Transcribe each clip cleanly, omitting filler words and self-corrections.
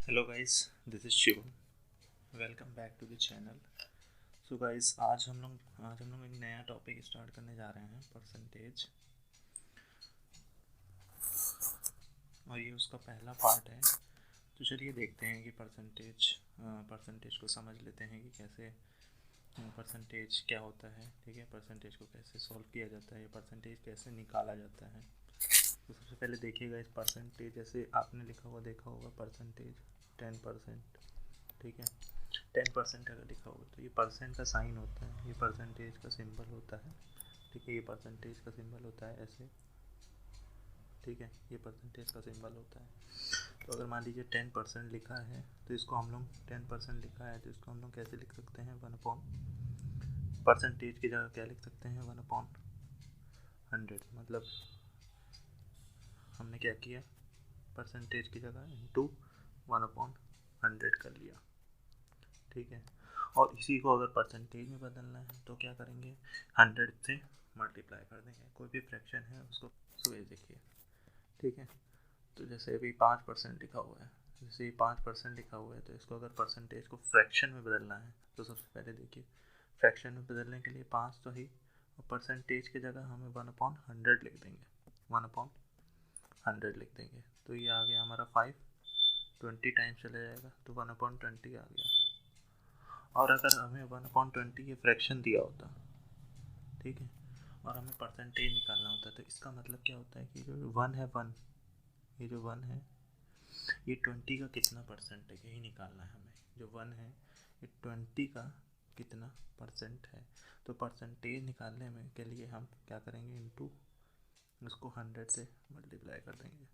Hello guys, this is Shivam. Welcome back to the channel. So guys, आज हम लोग एक नया टॉपिक स्टार्ट करने जा रहे हैं, परसेंटेज। और ये उसका पहला पार्ट है। तो चलिए देखते हैं कि परसेंटेज को समझ लेते हैं कि कैसे परसेंटेज क्या होता है। ठीक है, परसेंटेज को कैसे सॉल्व किया जाता है, परसेंटेज कैसे निकाला जाता है। तो सबसे पहले देखिएगा, इस परसेंटेज जैसे आपने लिखा हुआ देखा होगा, परसेंटेज 10%। ठीक है, 10% अगर लिखा होगा तो ये परसेंट का साइन होता है, ये परसेंटेज का सिंबल होता है। ठीक है, ये परसेंटेज का सिंबल होता है ऐसे। ठीक है, ये परसेंटेज का सिंबल होता है। तो अगर मान लीजिए 10% लिखा है तो इसको हम लोग 10% लिखा है तो इसको हम लोग कैसे लिख सकते हैं, 1/, परसेंटेज की जगह क्या लिख सकते हैं, 1/100। मतलब हमने क्या किया, परसेंटेज की जगह इंटू 1/100 कर लिया। ठीक है, और इसी को अगर परसेंटेज में बदलना है तो क्या करेंगे, 100 से मल्टीप्लाई कर देंगे। कोई भी फ्रैक्शन है उसको सुबह देखिए। ठीक है, तो जैसे अभी 5% लिखा हुआ है, जैसे ये 5% लिखा हुआ है तो इसको अगर परसेंटेज को फ्रैक्शन में बदलना है तो सबसे पहले देखिए, फ्रैक्शन में बदलने के लिए 5 तो ही, और परसेंटेज की जगह हमें 1/100 लिख देंगे, 1/100 लिख देंगे। तो ये आ गया हमारा 5, 20 टाइम्स चला जाएगा तो 1/20 आ गया। और अगर हमें 1/20 ये फ्रैक्शन दिया होता, ठीक है, और हमें परसेंटेज निकालना होता तो इसका मतलब क्या होता है कि जो वन है, वन, ये जो वन है ये 20 का कितना परसेंट है यही निकालना है हमें। जो वन है ये 20 का कितना परसेंट है। तो परसेंटेज निकालने में के लिए हम क्या करेंगे, इंटू उसको 100 से मल्टीप्लाई कर देंगे।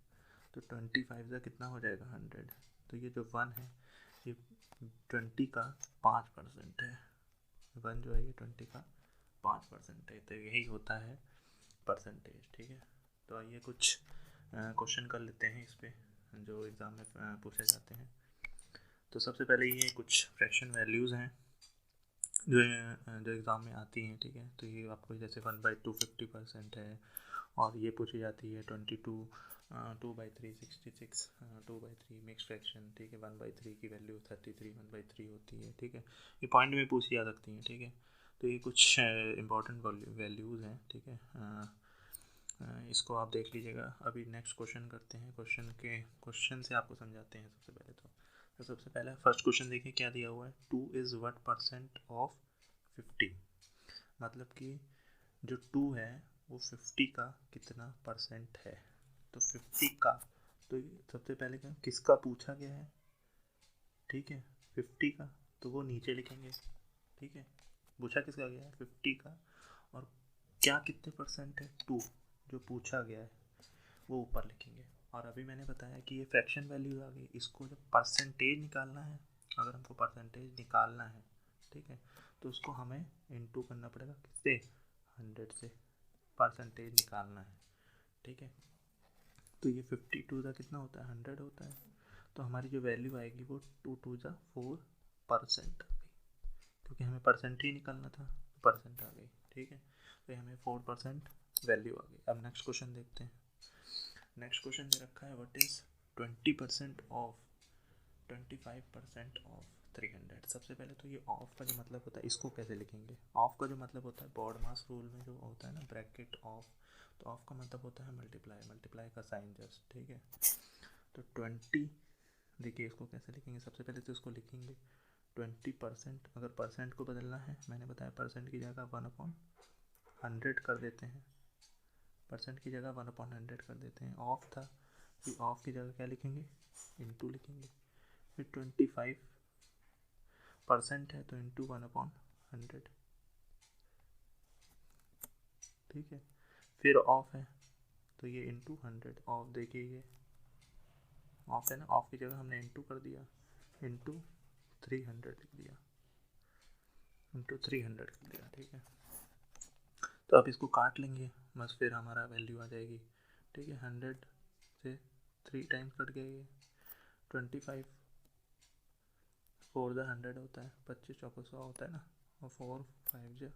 तो 25 का कितना हो जाएगा, 100। तो ये जो वन है ये 20 का 5% है। वन जो है ये 20 का 5% है। तो यही होता है परसेंटेज। ठीक है, तो आइए कुछ क्वेश्चन कर लेते हैं इस पे जो एग्ज़ाम में पूछे जाते हैं। तो सबसे पहले ये कुछ फ्रैक्शन वैल्यूज़ हैं जो जो एग्ज़ाम में आती हैं। ठीक है, तो ये आपको जैसे 1/2 50% है, और ये पूछी जाती है 22, 2/3 66, 2/3 मिक्स फ्रैक्शन। ठीक है, 1/3 की वैल्यू 33 1/3 होती है। ठीक है, ये पॉइंट में पूछी जा सकती हैं। ठीक है, तो ये कुछ इंपॉर्टेंट वैल्यूज़ हैं। ठीक है, इसको आप देख लीजिएगा। अभी नेक्स्ट क्वेश्चन करते हैं, क्वेश्चन से आपको समझाते हैं। सबसे पहले तो सबसे पहले फर्स्ट क्वेश्चन देखिए क्या दिया हुआ है, 2 इज़ व्हाट परसेंट ऑफ 50। मतलब कि जो 2 है वो 50 का कितना परसेंट है। तो 50 का, तो सबसे पहले क्या किसका पूछा गया है, ठीक है, 50 का, तो वो नीचे लिखेंगे। ठीक है, पूछा किसका गया है, 50 का, और क्या कितने परसेंट है, 2, जो पूछा गया है वो ऊपर लिखेंगे। और अभी मैंने बताया कि ये फ्रैक्शन वैल्यू आ गई, इसको जब परसेंटेज निकालना है, अगर हमको परसेंटेज निकालना है, ठीक है, तो उसको हमें इनटू करना पड़ेगा किससे, 100 से परसेंटेज निकालना है। ठीक है, तो ये 52 का कितना होता है, 100 होता है। तो हमारी जो वैल्यू आएगी वो 2 2 4% आ गई, क्योंकि हमें परसेंट ही निकालना था, परसेंट आ गई। ठीक है, तो हमें 4% वैल्यू आ गई। अब नेक्स्ट क्वेश्चन देखते हैं। नेक्स्ट क्वेश्चन दे रखा है, व्हाट इज़ 20% ऑफ 25% ऑफ 300। सबसे पहले तो ये ऑफ का जो मतलब होता है इसको कैसे लिखेंगे। ऑफ का जो मतलब होता है, बॉड मास रूल में जो होता है ना, ब्रैकेट ऑफ, तो ऑफ का मतलब होता है मल्टीप्लाई, मल्टीप्लाई का साइन जस्ट। ठीक है, तो 20, देखिए इसको कैसे लिखेंगे, सबसे पहले तो इसको लिखेंगे 20%। अगर परसेंट को बदलना है, मैंने बताया परसेंट की जगह 1/100 कर देते हैं, परसेंट की जगह 1/100 कर देते हैं। ऑफ था, फिर ऑफ की जगह क्या लिखेंगे, इंटू लिखेंगे। फिर 25% है तो इंटू 1/100। ठीक है, फिर ऑफ है तो ये इंटू 100। ऑफ देखिए ये ऑफ है ना, ऑफ की जगह हमने इंटू कर दिया, इंटू 300 लिख दिया, इंटू 300 कर दिया। ठीक है, तो अब इसको काट लेंगे, बस फिर हमारा वैल्यू आ जाएगी। ठीक है, 100 से 3 टाइम्स कट गया ये, 25 4 100 होता है, 25 चौको 100 होता है ना, और 4 5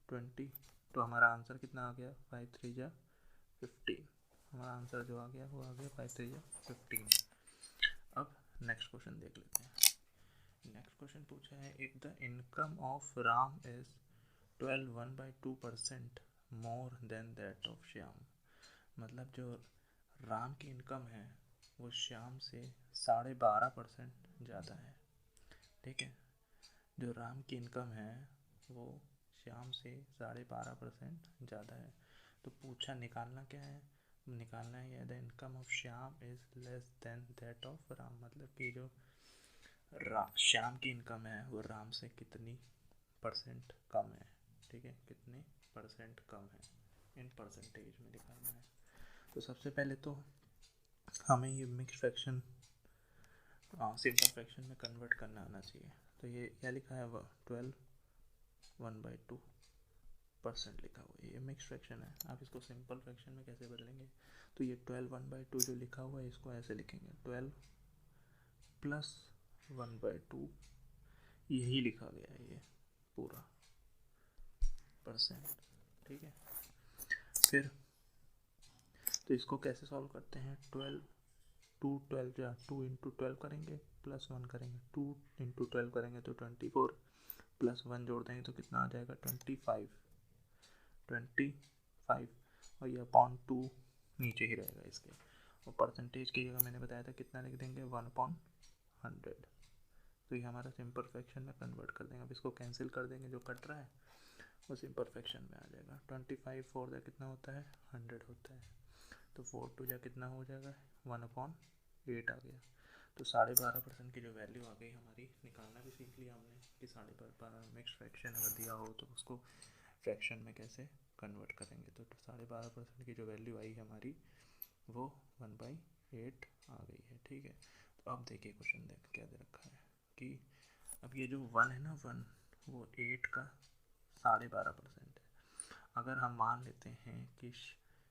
20। तो हमारा आंसर कितना आ गया, 5 3 15। हमारा आंसर जो आ गया वो आ गया 5 3 15। अब नेक्स्ट क्वेश्चन देख लेते हैं। नेक्स्ट क्वेश्चन पूछा है, if the income of Ram is 12.1/2% more than that of Shyam. मतलब जो राम की इनकम है वो श्याम से 12.5% ज़्यादा है। ठीक है, जो राम की इनकम है वो श्याम से 12.5% ज़्यादा है। तो पूछा निकालना क्या है, निकालना है the income of Shyam is less than that of Ram. मतलब कि जो श्याम की इनकम है वो राम से कितनी परसेंट कम है। ठीक है, कितनी परसेंट कम है, इन परसेंटेज में निकालना है। तो सबसे पहले तो हमें ये मिक्स फ्रैक्शन सिंपल फ्रैक्शन में कन्वर्ट करना आना चाहिए। तो ये क्या लिखा है, 12/1/2% लिखा हुआ है, ये मिक्स फ्रैक्शन है। आप इसको सिंपल फ्रैक्शन में कैसे बदलेंगे, तो ये 12/1/2 जो लिखा हुआ है इसको ऐसे लिखेंगे 12 + 1/2, यही लिखा गया है ये पूरा %। ठीक है, फिर तो इसको कैसे सॉल्व करते हैं, 12 2 12 या 2 × 12 करेंगे +1 करेंगे, 2 × 12 करेंगे तो 24, +1 जोड़ देंगे तो कितना आ जाएगा 25 और ये अपॉन 2 नीचे ही रहेगा इसके। और परसेंटेज की जगह मैंने बताया था कितना लिख देंगे 1/100। तो ये हमारा सिंपल फ्रैक्शन में कन्वर्ट कर देंगे। अब इसको कैंसिल कर देंगे, जो कट रहा है वो सिंपल फ्रैक्शन में आ जाएगा। 25 4 जा कितना होता है 100 होता है, तो 4 2 जा कितना हो जाएगा 1/8 आ गया। तो 12.5% की जो वैल्यू आ गई हमारी, निकालना भी सीख लिया हमने कि 12.5 मिक्स फ्रैक्शन अगर दिया हो तो उसको फ्रैक्शन में कैसे कन्वर्ट करेंगे। तो 12.5% की जो वैल्यू आई हमारी वो 1/8 आ गई है। ठीक है, तो अब देखिए क्वेश्चन देख क्या दे रखा है कि अब ये जो 1 है ना, 1 वो 8 का 12.5% है। अगर हम मान लेते हैं कि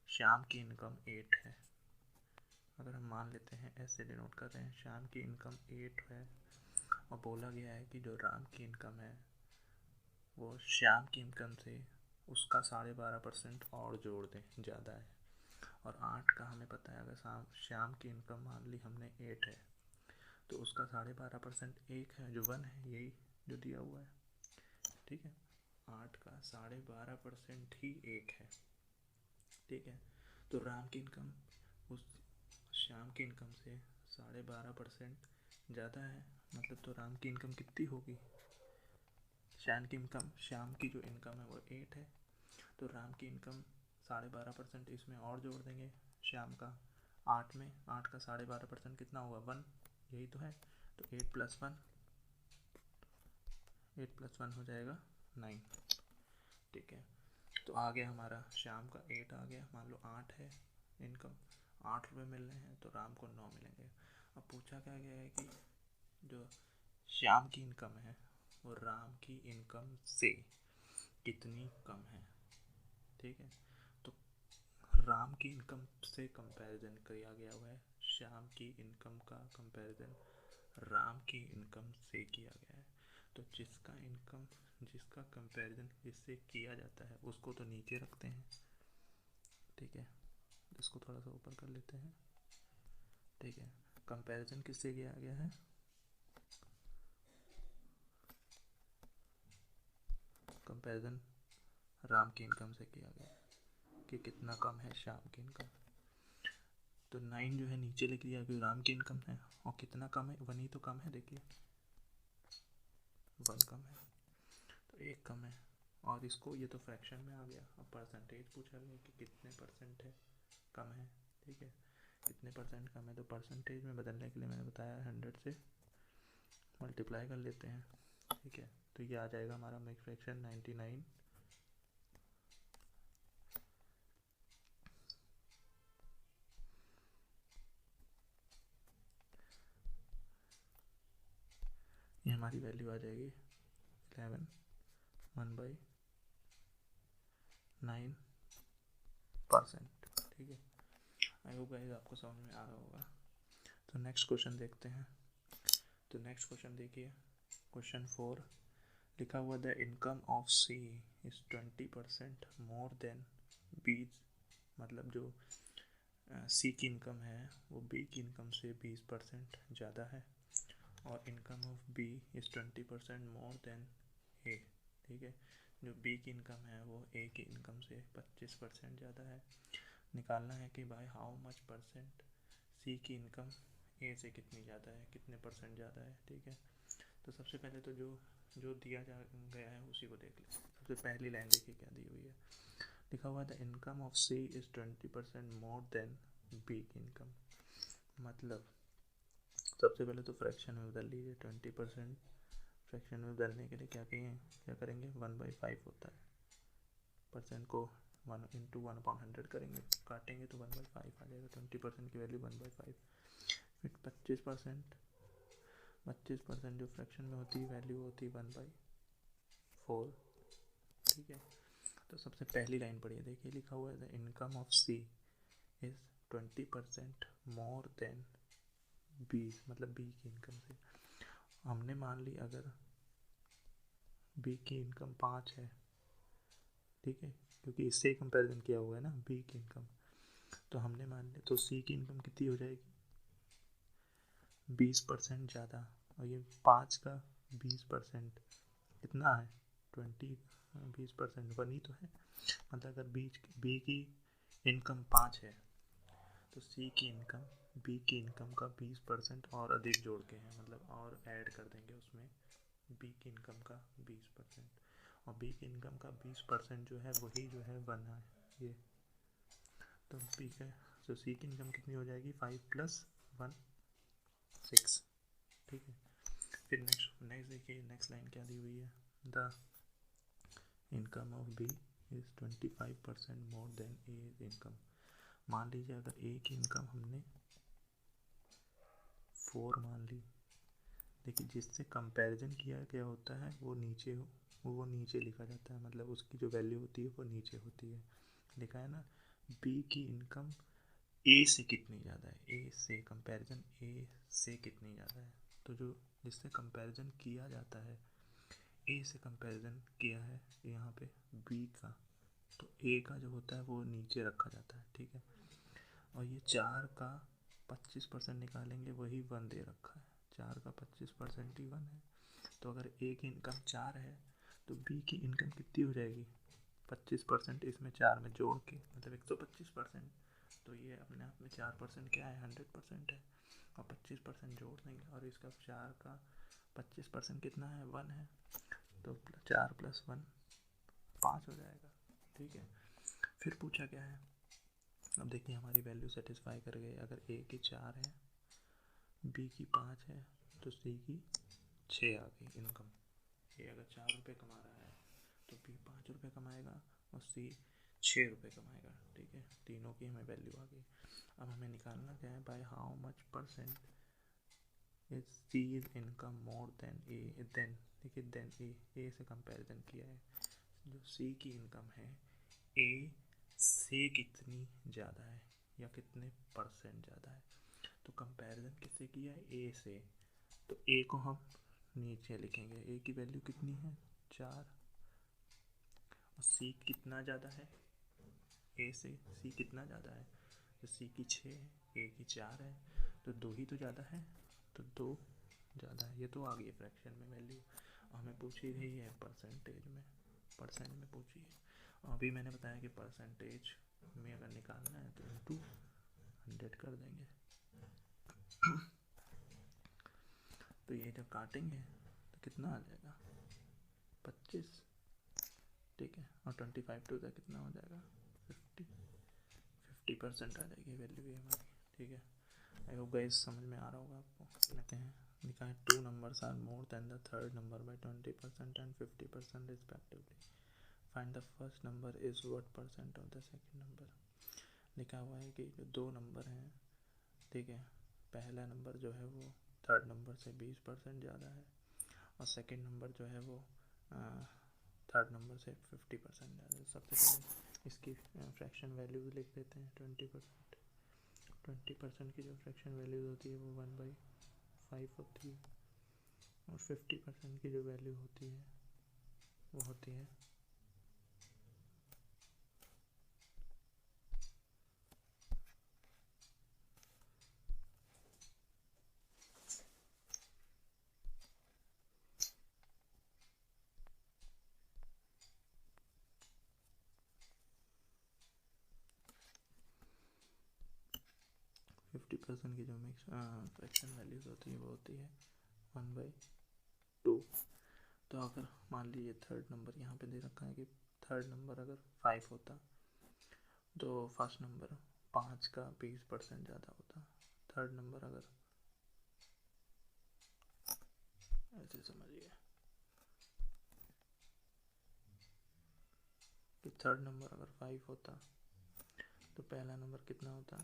श्याम की इनकम 8 है, अगर हम मान लेते हैं, ऐसे डिनोट कर रहे हैं, श्याम की इनकम 8 है और बोला गया है कि जो राम की इनकम है वो श्याम की इनकम से उसका 12.5% और जोड़ दें, ज़्यादा है। और 8 का हमें पता है, अगर श्याम की इनकम मान ली हमने 8 है तो उसका 12.5% 1 है, जो 1 है, यही जो दिया हुआ है। ठीक है, 8 का 12.5% ही 1 है। ठीक है, तो राम की इनकम उस श्याम की इनकम से 12.5% ज़्यादा है। मतलब तो राम की इनकम कितनी होगी, श्याम की जो इनकम है वो 8 है, तो राम की इनकम 12.5% इसमें और जोड़ देंगे श्याम का 8 में। 8 का 12.5% कितना होगा 1, यही तो है। तो 8 + 1 हो जाएगा 9। ठीक है, तो आ गया हमारा श्याम का 8 आ गया। मान लो 8 है इनकम, 8 रुपये मिल रहे हैं तो राम को 9 मिलेंगे। अब पूछा क्या गया है कि जो श्याम की इनकम है वो राम की इनकम से कितनी कम है। ठीक है, तो राम की इनकम से कंपैरिजन किया गया हुआ है, श्याम की इनकम का कंपैरिजन राम की इनकम से किया गया है। तो जिसका कंपैरिजन इससे किया जाता है उसको तो नीचे रखते हैं। ठीक है, इसको थोड़ा सा ऊपर कर लेते हैं। ठीक है, कंपैरिजन किससे किया गया है, कंपैरिजन राम की इनकम से किया गया कि कितना कम है श्याम की इनकम। तो 9 जो है नीचे लिख लिया क्योंकि राम की इनकम है, और कितना कम है 1 ही तो कम है, देखिए 1 कम है, तो 1 कम है। और इसको ये तो फ्रैक्शन में आ गया। अब परसेंटेज पूछा गया कि कितने परसेंट है कम है। ठीक है, कितने परसेंट कम है, तो परसेंटेज में बदलने के लिए मैंने बताया 100 से मल्टीप्लाई कर लेते हैं। ठीक है, तो ये आ जाएगा हमारा मिक्स फ्रैक्शन 99। ये हमारी वैल्यू आ जाएगी 11 1/9%। ठीक है, आई होप गाइस आपको समझ में आ रहा होगा। तो नेक्स्ट क्वेश्चन देखते हैं। तो नेक्स्ट क्वेश्चन देखिए, क्वेश्चन 4 लिखा हुआ the income of C is 20% more than B. मतलब जो सी की इनकम है वो बी की इनकम से 20% ज़्यादा है। और income of B is 20% more than A, ठीक है। जो बी की इनकम है वो ए की इनकम से 25% ज़्यादा है। निकालना है कि by how much percent C की इनकम ए से कितनी ज़्यादा है, कितने परसेंट ज़्यादा है, ठीक है। तो सबसे पहले तो जो दिया जा गया है उसी को देख लें। सबसे पहली लाइन देखिए क्या दी हुई है, लिखा हुआ है the income of C is 20% more than B की इनकम। मतलब सबसे पहले तो फ्रैक्शन में बदल लीजिए। 20% फ्रैक्शन में बदलने के लिए क्या करेंगे 1/5 होता है। परसेंट को 1 इंटू 1/100 करेंगे, काटेंगे तो 1/5 आ जाएगा। 20% की वैल्यू 1/5। फिर 25% जो फ्रैक्शन में होती है वैल्यू होती है 1/4, ठीक है। तो सबसे पहली लाइन पढ़िए, देखिए लिखा हुआ है the income of C is 20% more than B, मतलब बी की इनकम से। हमने मान ली अगर बी की इनकम 5 है, ठीक है, क्योंकि इससे ही कंपैरिजन किया हुआ है ना बी की इनकम। तो हमने मान लिया तो सी की इनकम कितनी हो जाएगी 20% ज़्यादा। और ये 5 का 20% कितना है 20, 20% 1 ही तो है। मतलब अगर बी की इनकम 5 है तो सी की इनकम बी की इनकम का 20% और अधिक जोड़ के हैं, मतलब और ऐड कर देंगे उसमें बी की इनकम का 20%। और बी की इनकम का 20% जो है वही जो है बना है ये। तो बी का तो सी की इनकम कितनी हो जाएगी 5 + 1 6, ठीक है। फिर नेक्स्ट देखिए, नेक्स्ट लाइन क्या दी हुई है, the income of B is 25% more than A income. मान लीजिए अगर ए की इनकम हमने 4 मान ली, देखिए जिससे कंपैरिजन किया गया होता है वो नीचे लिखा जाता है, मतलब उसकी जो वैल्यू होती है वो नीचे होती है। लिखा है ना बी की इनकम ए से कितनी ज़्यादा है, ए से कंपैरिजन ए से कितनी ज़्यादा है। तो जो जिससे कंपैरिजन किया जाता है ए से कंपैरिजन किया है यहाँ पे बी का, तो ए का जो होता है वो नीचे रखा जाता है, ठीक है। और ये 4 का 25% निकालेंगे वही 1 दे रखा है, 4 का 25% ही 1 है। तो अगर ए की इनकम 4 है तो बी की इनकम कितनी हो जाएगी 25% इसमें 4 में जोड़ के, मतलब 125%। तो ये अपने आप में 4% क्या है 100% है। और 25% जोड़ देंगे और इसका 4 का 25% कितना है 1 है। तो 4 + 1 5 हो जाएगा, ठीक है। फिर पूछा क्या है, अब देखिए हमारी वैल्यू सेटिस्फाई कर गई। अगर ए की 4 है, बी की 5 है, तो सी की 6 आ गई इनकम। ए अगर 4 रुपये कमा रहा है तो बी 5 रुपये कमाएगा और सी 6 रुपये कमाएगा, ठीक है। तीनों की हमें वैल्यू आ गई। अब हमें निकालना क्या है by how much percent is C is income more than A, then देखिए देन ए से कंपैरिजन किया है, जो सी की इनकम है ए से कितनी ज़्यादा है या कितने परसेंट ज़्यादा है। तो कंपैरिजन किससे किया है ए से, तो ए को हम नीचे लिखेंगे, ए की वैल्यू कितनी है 4, और सी कितना ज़्यादा है ए से, सी कितना ज़्यादा है तो सी की 6 है ए की 4 है, तो 2 ही तो ज़्यादा है, तो 2 ज़्यादा है। ये तो आ गई फ्रैक्शन में वैल्यू। हमें पूछी गई है परसेंटेज में, परसेंट में पूछी है। अभी मैंने बताया कि परसेंटेज में अगर निकालना है तो इंटू 100 कर देंगे। तो ये जब काटेंगे तो कितना आ जाएगा 25, ठीक है। और 25 टू ज़ा कितना हो जाएगा 50% आ जाएगी वैल्यू ये हमारी, ठीक है। आई होप गाइस समझ में आ रहा होगा आपको। लेते हैं, लिखा है 2 numbers are more than the third number by 20% and 50% respectively. Find the first number is what percent of the second number. लिखा हुआ है कि जो 2 नंबर हैं, ठीक है, पहला नंबर जो है वो थर्ड नंबर से 20% ज़्यादा है और सेकंड नंबर जो है वो थर्ड नंबर से 50% ज़्यादा है। सबसे पहले इसकी फ्रैक्शन वैल्यू लिख देते हैं 20%। 20% की जो फ्रैक्शन वैल्यू होती है वो 1/5 होती है और 50% की जो वैल्यू होती है वो होती है 50% की जो मिक्स फ्रैक्शन वैल्यूज होती है वो होती है 1/2। तो अगर मान लीजिए थर्ड नंबर यहाँ पे दे रखा है कि थर्ड नंबर अगर 5 होता तो फर्स्ट नंबर 5 का 20% ज़्यादा होता। थर्ड नंबर अगर ऐसे समझिए कि थर्ड नंबर अगर 5 होता तो पहला नंबर कितना होता,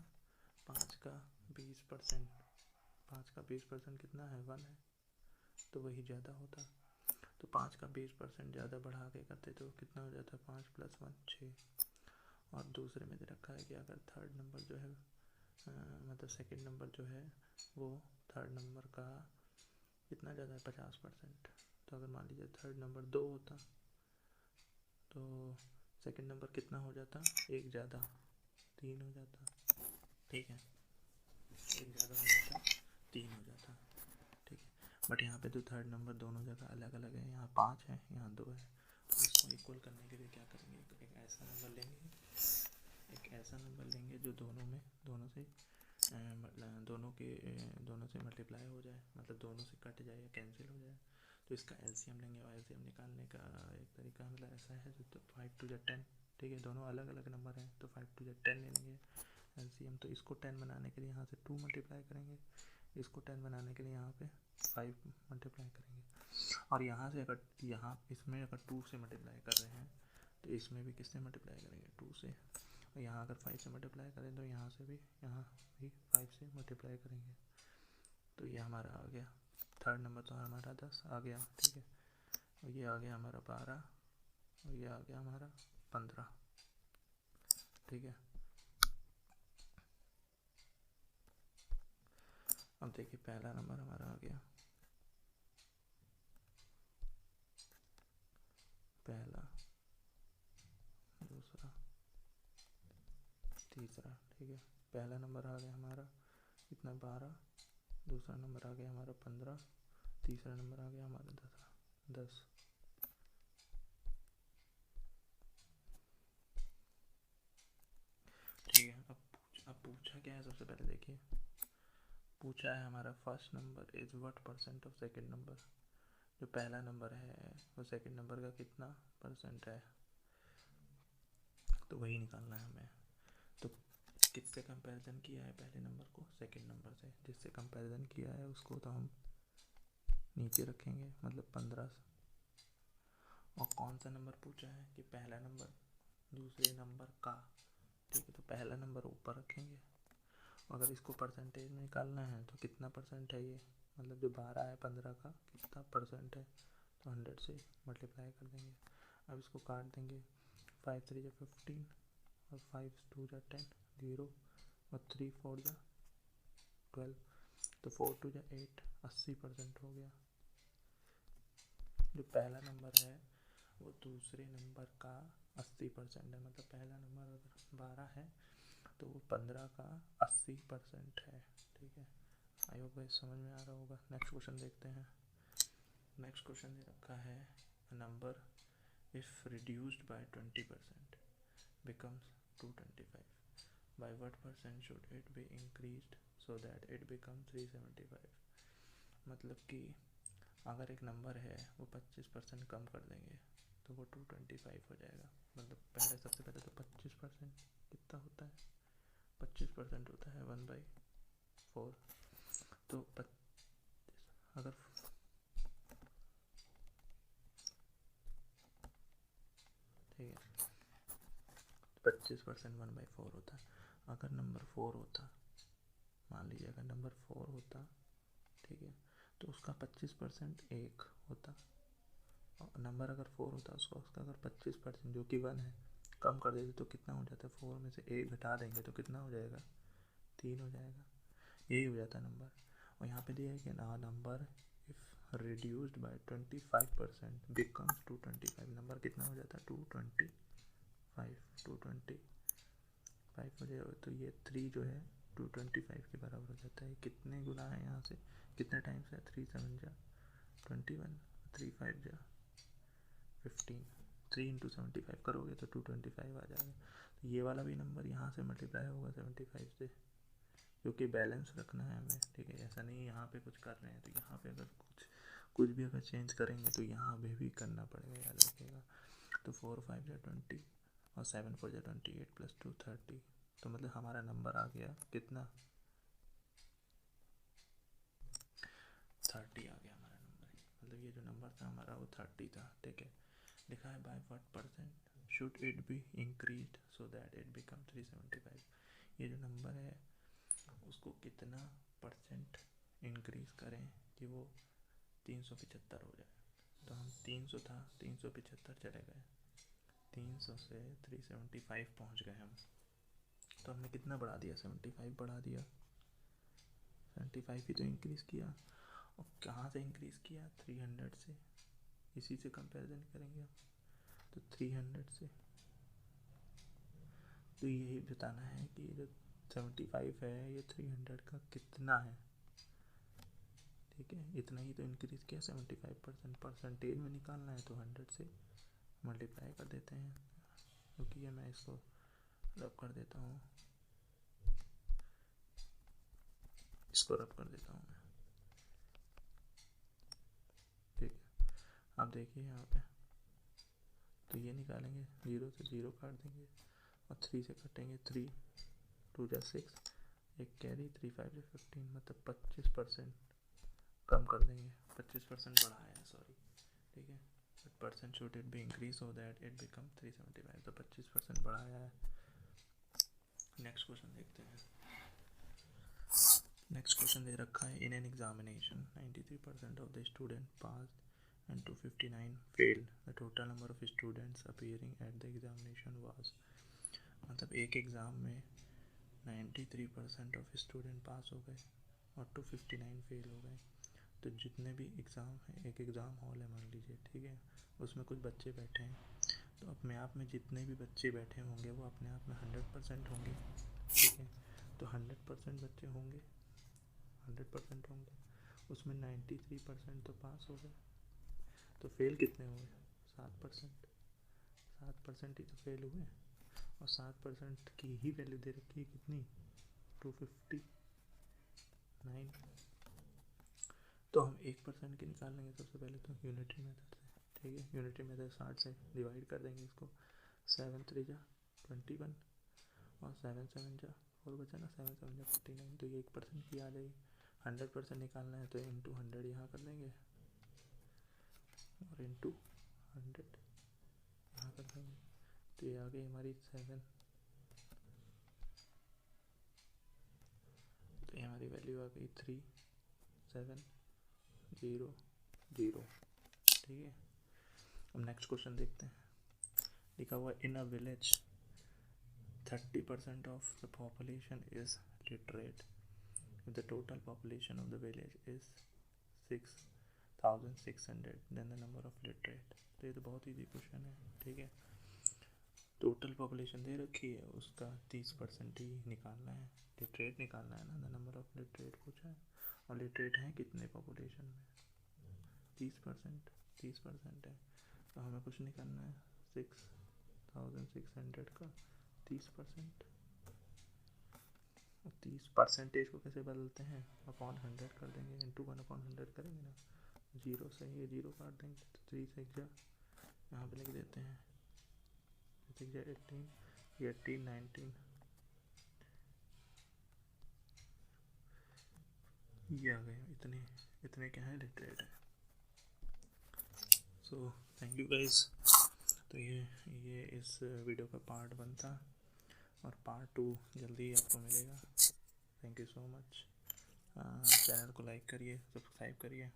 5 का 20%। 5 का 20% कितना है, 1 है, तो वही ज़्यादा होता। तो 5 का 20% ज़्यादा बढ़ा के करते तो कितना हो जाता, 5 + 1 6। और दूसरे में दे रखा है कि अगर थर्ड नंबर जो है मतलब सेकंड नंबर जो है वो थर्ड नंबर का कितना ज़्यादा है, 50%। तो अगर मान लीजिए थर्ड नंबर 2 होता तो सेकंड नंबर कितना हो जाता, एक ज़्यादा 3 हो जाता। ठीक है, एक ज़्यादा हो जाता 3 हो जाता। ठीक है, बट यहाँ पे तो थर्ड नंबर दोनों जगह अलग अलग है, यहाँ 5 है यहाँ 2 है। तो इसको इक्वल करने के लिए क्या करेंगे, एक ऐसा नंबर लेंगे, एक ऐसा नंबर लेंगे जो दोनों से दोनों से मल्टीप्लाई हो जाए, मतलब दोनों से कट जाए या कैंसिल हो जाए। तो इसका एलसीएम लेंगे, और एलसीएम निकालने का एक तरीका मतलब ऐसा है जो तो 5 × 10। ठीक है, दोनों अलग अलग नंबर हैं तो 5 × 10 ले लेंगे एलसीएम। तो इसको 10 बनाने के लिए यहाँ से 2 मल्टीप्लाई करेंगे, इसको 10 बनाने के लिए यहाँ पे 5 मल्टीप्लाई करेंगे। और यहाँ से अगर यहाँ इसमें अगर 2 से मल्टीप्लाई कर रहे हैं तो इसमें भी किससे मल्टीप्लाई करेंगे, 2 से। और यहाँ अगर 5 से मल्टीप्लाई करें तो यहाँ भी 5 से मल्टीप्लाई करेंगे। तो ये हमारा आ गया थर्ड नंबर, तो हमारा 10 आ गया। ठीक है, और ये आ गया हमारा 12, और ये आ गया हमारा 15। ठीक है, अब देखिए पहला नंबर हमारा आ गया, पहला, दूसरा, तीसरा। ठीक है, पहला नंबर आ गया हमारा कितना, 12, दूसरा नंबर आ गया हमारा 15, तीसरा नंबर आ गया हमारा 10। ठीक है, अब पूछा क्या है, सबसे पहले देखिए पूछा है हमारा first number is what percent of second number. जो पहला नंबर है वो सेकंड नंबर का कितना परसेंट है, तो वही निकालना है हमें। तो किससे कंपैरिजन किया है पहले नंबर को, सेकंड नंबर से। जिससे कंपैरिजन किया है उसको तो हम नीचे रखेंगे, मतलब 15 से। और कौन सा नंबर पूछा है कि पहला नंबर दूसरे नंबर का। ठीक है, तो पहला नंबर ऊपर रखेंगे। अगर इसको परसेंटेज में निकालना है तो कितना परसेंट है ये, मतलब जो 12 है 15 का कितना परसेंट है, तो 100 से मल्टीप्लाई कर देंगे। अब इसको काट देंगे, 5 × 3 = 15, और 5 × 2 = 10, 0, और 3 × 4 = 12, तो 4 × 2 = 8, 80% हो गया। जो पहला नंबर है वो दूसरे नंबर का 80% है, मतलब पहला नंबर अगर 12 है तो वो 15 का 80% है। ठीक है, आई होप गाइस समझ में आ रहा होगा। नेक्स्ट क्वेश्चन देखते हैं। नेक्स्ट क्वेश्चन दे रखा है, number if reduced by 20% becomes 225, by what percent should it be increased so that it become 375। मतलब कि अगर एक नंबर है वो 25% कम कर देंगे तो वो 225 हो जाएगा। मतलब पहले सबसे पहले तो 25% कितना होता है, 25% होता है 1/4। तो अगर ठीक है 25% 1/4 होता है। अगर नंबर 4 होता, मान लीजिए अगर नंबर 4 होता, ठीक है, तो उसका 25% 1 होता। और नंबर अगर 4 होता उसका अगर 25% जो कि 1 है कम कर देते तो कितना हो जाता है, 4 में से 1 घटा देंगे तो कितना हो जाएगा, 3 हो जाएगा। यही हो जाता है नंबर। और यहाँ पे दिया है कि number if reduced by 25% becomes 225। Number कितना हो जाता है, 225 हो जाएगा। तो ये 3 जो है 225 के बराबर हो जाता है। कितने गुना है यहाँ से, कितने टाइम्स है, 3 × 7 = 21, 3 × 5 = 15, 3 × 75 करोगे तो 225 आ जाएगा। तो ये वाला भी नंबर यहाँ से मल्टीप्लाई होगा 75 से, क्योंकि बैलेंस रखना है हमें, ठीक है। ऐसा नहीं यहाँ पे कुछ कर रहे हैं तो यहाँ पे अगर कुछ भी अगर चेंज करेंगे तो यहाँ पे भी करना पड़ेगा, याद रखिएगा। तो 4 5 या 20 और 7 4 या 28 + 2 30। तो मतलब हमारा नंबर आ गया कितना, 30 आ गया हमारा नंबर। मतलब ये जो नंबर था हमारा वो 30 था, ठीक है। लिखा है by what % should it be increase so that it become 375। ये जो नंबर है उसको कितना % इंक्रीज करें कि वो 375 हो जाए। तो हम 300 था, 375 चले गए, 300 से 375 पहुंच गए हम। तो हमने कितना बढ़ा दिया, 75 बढ़ा दिया, 75 ही तो इंक्रीज़ किया। और कहाँ से इंक्रीज़ किया, 300 से। इसी से कंपैरिजन करेंगे हम, तो 300 से। तो यही बताना है कि जो 75 है ये 300 का कितना है, ठीक है। इतना ही तो इंक्रीज़ किया, 75% परसेंटेज में निकालना है तो 100 से मल्टीप्लाई कर देते हैं। क्योंकि ये मैं इसको रब कर देता हूँ, इसको रब कर देता हूँ मैं, ठीक है। अब देखिए यहाँ पे तो ये निकालेंगे, 0 से 0 काट देंगे और 3 से कटेंगे, 3 2 जा 6, एक कैरी, 3 5 जा 15, मतलब 25% कम कर देंगे, 25% बढ़ाया है, सॉरी, ठीक है। % Should it be increase so that it become 375, तो 25% बढ़ाया है। नेक्स्ट क्वेश्चन देखते हैं। नेक्स्ट क्वेश्चन दे रखा है, in an examination 93% of the student pass and 259 failed. The total number of students appearing at the examination was, मतलब एक exam में 93% ऑफ स्टूडेंट पास हो गए और 259 फेल हो गए। तो जितने भी एग्ज़ाम हैं, एक एग्ज़ाम हॉल है मान लीजिए, ठीक है, उसमें कुछ बच्चे बैठे हैं, तो अपने आप में जितने भी बच्चे बैठे होंगे वो अपने आप में 100% होंगे, ठीक है। तो 100% बच्चे होंगे, 100% होंगे, उसमें 93% तो पास हो गए, तो फेल कितने हुए, 7%। 7% ही तो फेल हुए, और 7% की ही वैल्यू दे रखी है कितनी, 259। तो हम 1% की निकाल लेंगे सबसे पहले तो यूनिटरी मेथड से, ठीक है। यूनिटरी मेथड 60 से डिवाइड कर देंगे इसको, 7 3 जा 21 और 7 7 जा 4 बचा ना, 7 7 जा 49। तो ये 1% की आ जाएगी। 100% निकालना है तो इंटू 100 यहाँ कर देंगे और इंटू 100 यहाँ कर देंगे, तो ये आ गई हमारी 7। तो ये हमारी वैल्यू आ गई 3 7 0 0, ठीक है। अब नेक्स्ट क्वेश्चन देखते हैं। लिखा हुआ in a village 30% of the population is literate, the total population of the village is 6600, then the number of literate. तो ये तो बहुत ईजी क्वेश्चन है, ठीक है। टोटल पॉपुलेशन दे रखी है, उसका 30% ही निकालना है, लिटरेट निकालना है ना, द नंबर ऑफ लिटरेट पूछा है। और लिटरेट है कितने पॉपुलेशन में, 30%, 30% है, तो हमें कुछ नहीं करना है, 6600 का 30%। 30% को कैसे बदलते हैं, अपॉन 100 कर देंगे, इंटू 1/100 करेंगे ना, 0 से ये 0 काट देंगे, तो 3 से जा यहाँ पे लिख देते हैं, 18, ये 18 19, ये आ गए, इतने इतने क्या है, लिटरेट है। So thank you guys. तो ये इस वीडियो का पार्ट 1 था, और पार्ट 2 जल्दी आपको मिलेगा। Thank you so much. Channel को लाइक करिए, सब्सक्राइब करिए।